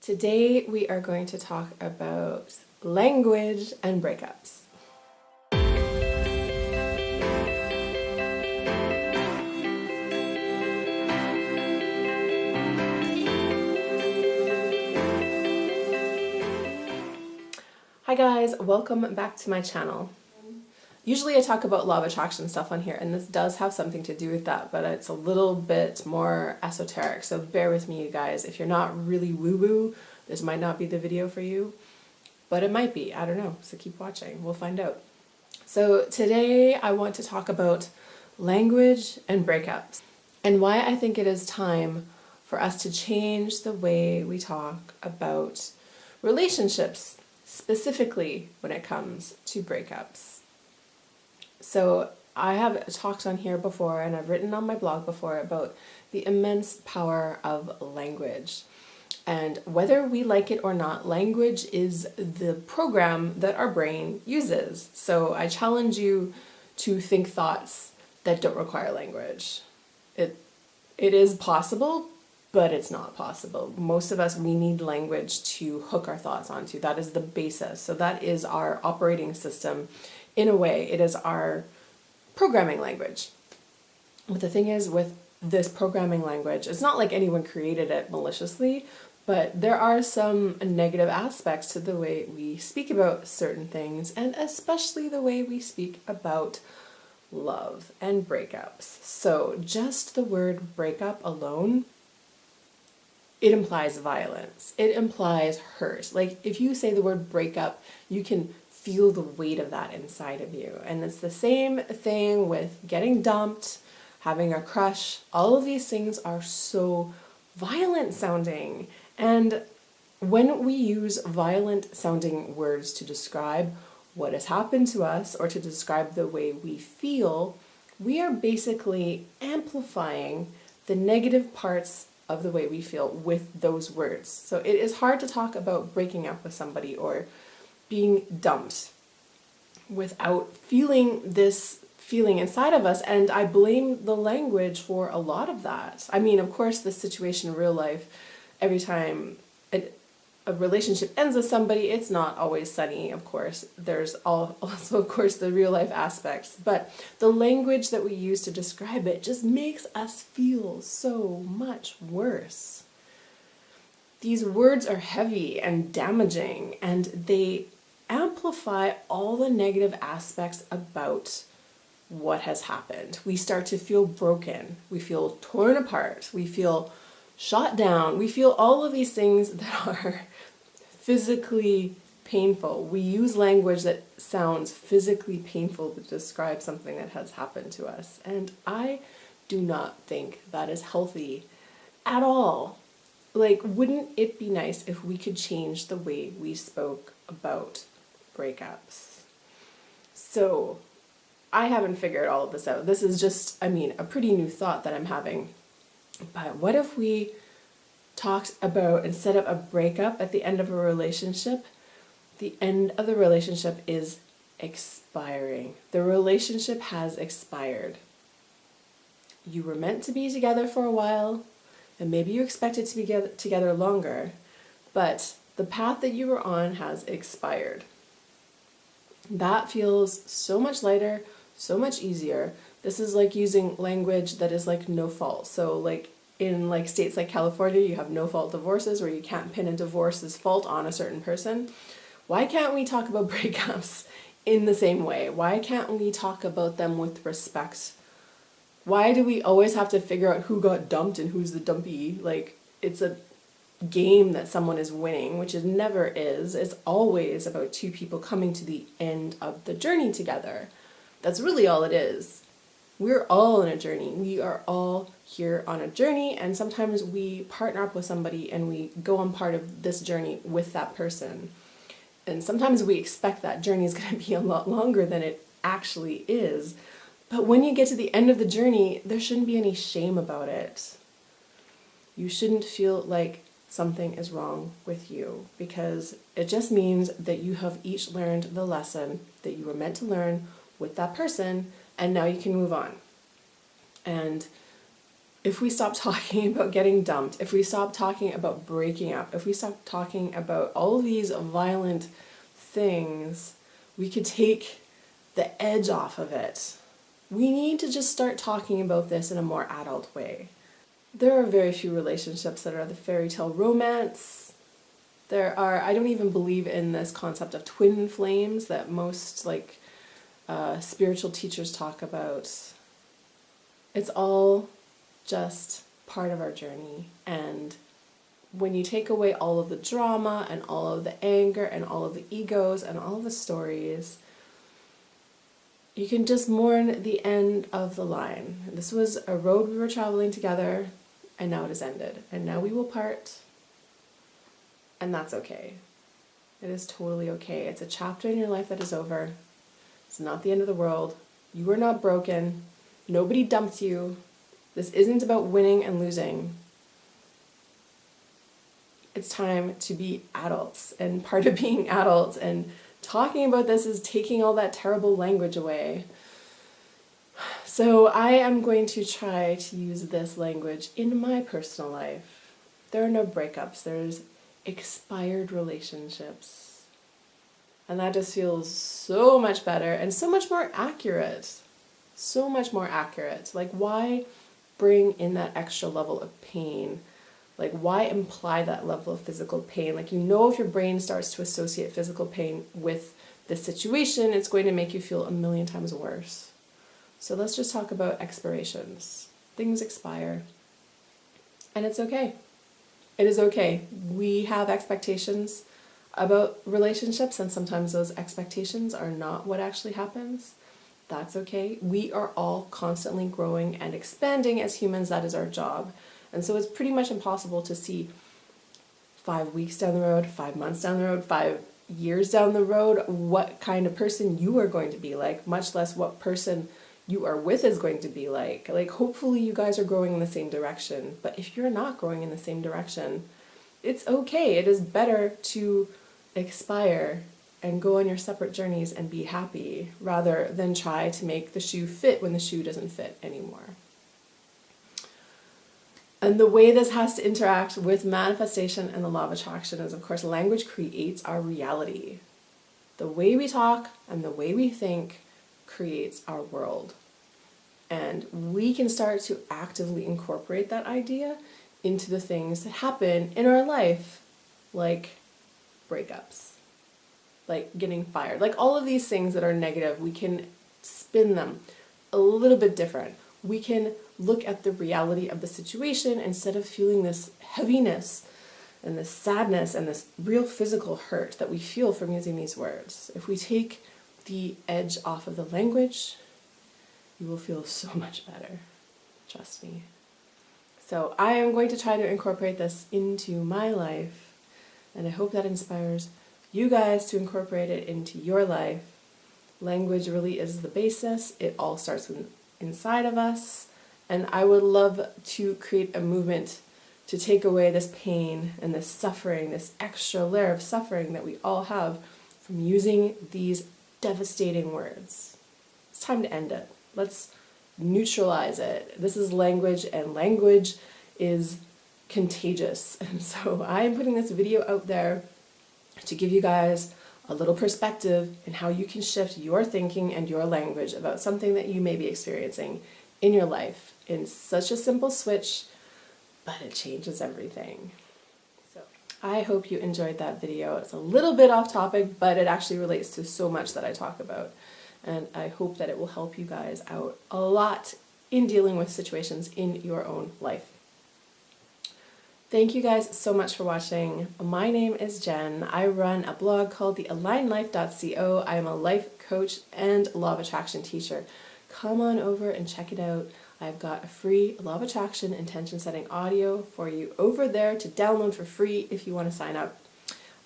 Today we are going to talk about language and breakups. Hi guys, welcome back to my channel. Usually I talk about law of attraction stuff on here, and this does have something to do with that, but it's a little bit more esoteric, so bear with me, you guys. If you're not really woo-woo, this might not be the video for you, but it might be, I don't know, so keep watching, we'll find out. So today I want to talk about language and breakups, and why I think it is time for us to change the way we talk about relationships, specifically when it comes to breakups. So I have talked on here before, and I've written on my blog before about the immense power of language. And whether we like it or not, language is the program that our brain uses. So I challenge you to think thoughts that don't require language. It is possible, but it's not possible. Most of us, we need language to hook our thoughts onto. That is the basis. So that is our operating system. In a way, it is our programming language. But the thing is, with this programming language, it's not like anyone created it maliciously, but there are some negative aspects to the way we speak about certain things, and especially the way we speak about love and breakups. So just the word breakup alone, it implies violence. It implies hurt. Like if you say the word breakup, you can feel the weight of that inside of you. And it's the same thing with getting dumped, having a crush. All of these things are so violent sounding. And when we use violent sounding words to describe what has happened to us or to describe the way we feel, we are basically amplifying the negative parts of the way we feel with those words. So it is hard to talk about breaking up with somebody or being dumped without feeling this feeling inside of us, and I blame the language for a lot of that. I mean, of course, the situation in real life, every time a relationship ends with somebody, it's not always sunny, of course. There's also, of course, the real life aspects, but the language that we use to describe it just makes us feel so much worse. These words are heavy and damaging, and they amplify all the negative aspects about what has happened. We start to feel broken, we feel torn apart, we feel shot down, we feel all of these things that are physically painful. We use language that sounds physically painful to describe something that has happened to us, and I do not think that is healthy at all. Like, wouldn't it be nice if we could change the way we spoke about breakups? So I haven't figured all of this out. This is just, I mean, a pretty new thought that I'm having. But what if we talked about, instead of a breakup at the end of a relationship, the end of the relationship is expiring. The relationship has expired. You were meant to be together for a while, and maybe you expected to be together longer, but the path that you were on has expired. That feels so much lighter, so much easier. This is like using language that is like no fault. So like in like states like California, you have no fault divorces where you can't pin a divorce's fault on a certain person. Why can't we talk about breakups in the same way? Why can't we talk about them with respect? Why do we always have to figure out who got dumped and who's the dumpy? Like, it's a game that someone is winning, which it never is. It's always about two people coming to the end of the journey together. That's really all it is. We're all on a journey. We are all here on a journey, and sometimes we partner up with somebody and we go on part of this journey with that person. And sometimes we expect that journey is going to be a lot longer than it actually is. But when you get to the end of the journey, there shouldn't be any shame about it. You shouldn't feel like something is wrong with you, because it just means that you have each learned the lesson that you were meant to learn with that person, and now you can move on. And if we stop talking about getting dumped, if we stop talking about breaking up, if we stop talking about all these violent things, we could take the edge off of it. We need to just start talking about this in a more adult way. There are very few relationships that are the fairy tale romance. I don't even believe in this concept of twin flames that most spiritual teachers talk about. It's all just part of our journey, and when you take away all of the drama and all of the anger and all of the egos and all of the stories, you can just mourn the end of the line. This was a road we were traveling together, and now it has ended, and now we will part, and that's okay. It is totally okay. It's a chapter in your life that is over. It's not the end of the world. You are not broken. Nobody dumped you. This isn't about winning and losing. It's time to be adults, and part of being adults and talking about this is taking all that terrible language away. So I am going to try to use this language in my personal life. There are no breakups, there's expired relationships. And that just feels so much better and so much more accurate. So much more accurate. Like, why bring in that extra level of pain? Like, why imply that level of physical pain? Like, you know, if your brain starts to associate physical pain with the situation, it's going to make you feel a million times worse. So let's just talk about expirations. Things expire. And it's okay. It is okay. We have expectations about relationships, and sometimes those expectations are not what actually happens. That's okay. We are all constantly growing and expanding as humans. That is our job. And so it's pretty much impossible to see 5 weeks down the road, 5 months down the road, 5 years down the road, what kind of person you are going to be like, much less what person you are with is going to be like. Like, hopefully you guys are growing in the same direction. But if you're not growing in the same direction, it's okay. It is better to expire and go on your separate journeys and be happy rather than try to make the shoe fit when the shoe doesn't fit anymore. And the way this has to interact with manifestation and the law of attraction is, of course, language creates our reality. The way we talk and the way we think creates our world. And we can start to actively incorporate that idea into the things that happen in our life, like breakups, like getting fired, like all of these things that are negative. We can spin them a little bit different. We can look at the reality of the situation instead of feeling this heaviness and this sadness and this real physical hurt that we feel from using these words. If we take the edge off of the language, you will feel so much better. Trust me. So I am going to try to incorporate this into my life, and I hope that inspires you guys to incorporate it into your life. Language really is the basis. It all starts inside of us, and I would love to create a movement to take away this pain and this suffering, this extra layer of suffering that we all have from using these devastating words. It's time to end it. Let's neutralize it. This is language, and language is contagious. And so I'm putting this video out there to give you guys a little perspective in how you can shift your thinking and your language about something that you may be experiencing in your life. In such a simple switch, but it changes everything. So I hope you enjoyed that video. It's a little bit off topic, but it actually relates to so much that I talk about. And I hope that it will help you guys out a lot in dealing with situations in your own life. Thank you guys so much for watching. My name is Jen. I run a blog called thealignedlife.co. I am a life coach and law of attraction teacher. Come on over and check it out. I've got a free law of attraction intention setting audio for you over there to download for free if you want to sign up.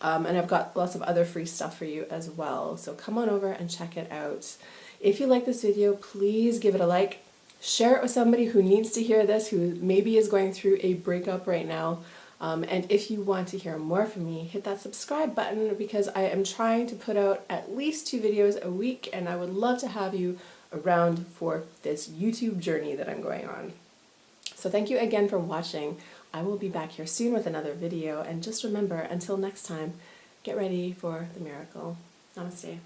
And I've got lots of other free stuff for you as well. So come on over and check it out. If you like this video, please give it a like. Share it with somebody who needs to hear this, who maybe is going through a breakup right now. And if you want to hear more from me, hit that subscribe button, because I am trying to put out at least 2 videos a week, and I would love to have you around for this YouTube journey that I'm going on. So thank you again for watching. I will be back here soon with another video, and just remember, until next time, get ready for the miracle. Namaste.